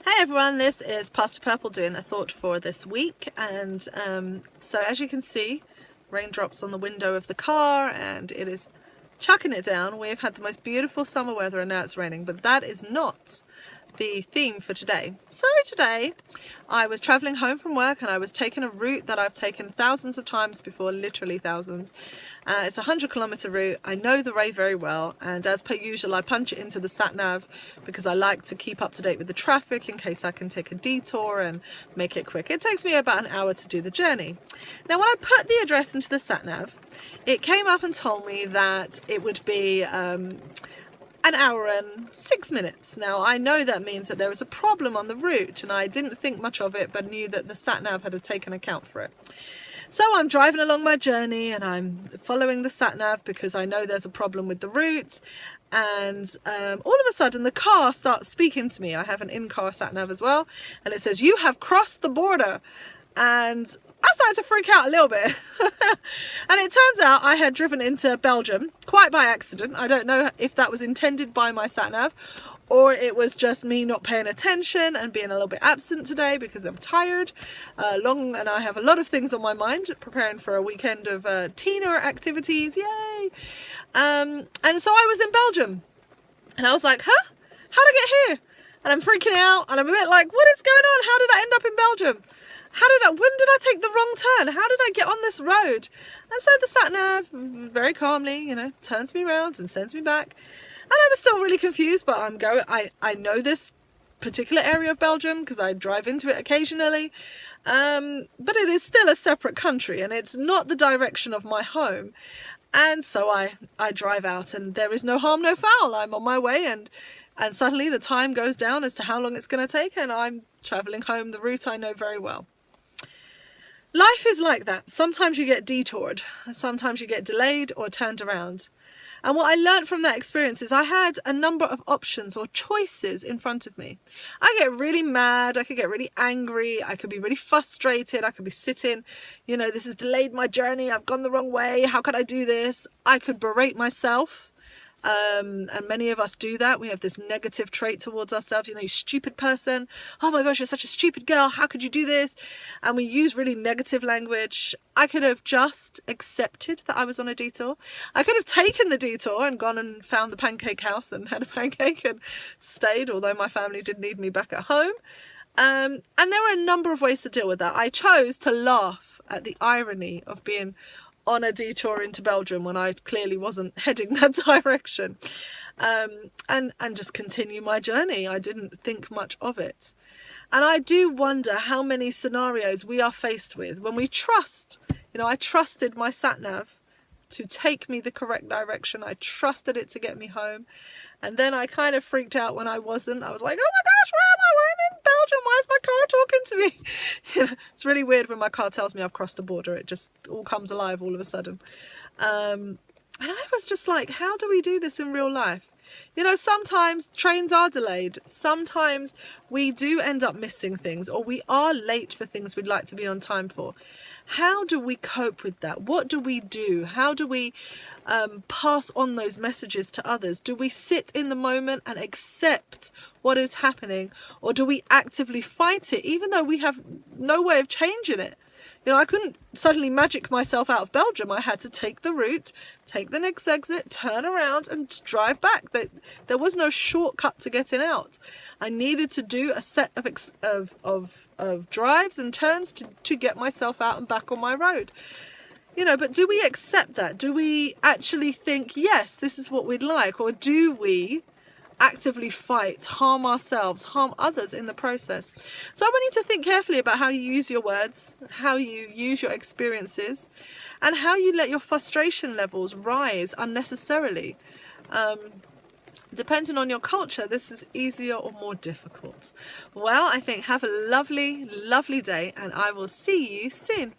Hey everyone, this is Pastor Purple doing a thought for this week, and so as you can see, raindrops on the window of the car and it is chucking it down. We've had the most beautiful summer weather and now it's raining, but that is not the theme for today. So today I was traveling home from work and I was taking a route that I've taken thousands of times before, literally thousands. It's a 100-kilometer route. I know the way very well, and as per usual I punch it into the sat nav because I like to keep up to date with the traffic in case I can take a detour and make it quick. It takes me about an hour to do the journey. Now when I put the address into the sat nav, it came up and told me that it would be an hour and 6 minutes. Now I know that means that there was a problem on the route, and I didn't think much of it but knew that the sat-nav had taken account for it. So I'm driving along my journey and I'm following the sat-nav because I know there's a problem with the route, and all of a sudden the car starts speaking to me. I have an in-car sat-nav as well, and it says, "You have crossed the border." And I started to freak out a little bit. And it turns out I had driven into Belgium quite by accident. I don't know if that was intended by my sat-nav or it was just me not paying attention and being a little bit absent today because I'm tired, and I have a lot of things on my mind, preparing for a weekend of Tina activities, yay! And so I was in Belgium and I was like, huh? How'd I get here? And I'm freaking out and I'm a bit like, what is going on? How did I end up in Belgium? When did I take the wrong turn? How did I get on this road? And so the sat-nav very calmly, turns me around and sends me back. And I was still really confused, but I know this particular area of Belgium because I drive into it occasionally. But it is still a separate country and it's not the direction of my home. And so I drive out and there is no harm, no foul. I'm on my way and suddenly the time goes down as to how long it's going to take, and I'm traveling home the route I know very well. Life is like that. Sometimes you get detoured, sometimes you get delayed or turned around. And what I learned from that experience is I had a number of options or choices in front of me. I get really mad, I could get really angry, I could be really frustrated, I could be sitting, this has delayed my journey, I've gone the wrong way, how could I do this? I could berate myself. And many of us do that. We have this negative trait towards ourselves, you stupid person, oh my gosh, you're such a stupid girl, how could you do this? And we use really negative language. I could have just accepted that I was on a detour. I could have taken the detour and gone and found the pancake house and had a pancake and stayed, although my family did need me back at home. And there were a number of ways to deal with that. I chose to laugh at the irony of being on a detour into Belgium when I clearly wasn't heading that direction, and just continue my journey. I didn't think much of it. And I do wonder how many scenarios we are faced with when we trust. I trusted my sat-nav to take me the correct direction. I trusted it to get me home. And then I kind of freaked out when I wasn't. I was like, oh my gosh, where am I? I'm in Belgium. Why is my car talking to me? It's really weird when my car tells me I've crossed a border. It just all comes alive all of a sudden. And I was just like, how do we do this in real life? Sometimes trains are delayed. Sometimes we do end up missing things, or we are late for things we'd like to be on time for. How do we cope with that? What do we do? How do we pass on those messages to others? Do we sit in the moment and accept what is happening, or do we actively fight it even though we have no way of changing it? I couldn't suddenly magic myself out of Belgium. I had to take the route, take the next exit, turn around and drive back. There was no shortcut to getting out. I needed to do a set of drives and turns to get myself out and back on my road. But do we accept that? Do we actually think, yes, this is what we'd like? Or do we actively fight, harm ourselves, harm others in the process? So I want you to think carefully about how you use your words, how you use your experiences, and how you let your frustration levels rise unnecessarily. Depending on your culture, this is easier or more difficult. Well, I think have a lovely, lovely day, and I will see you soon.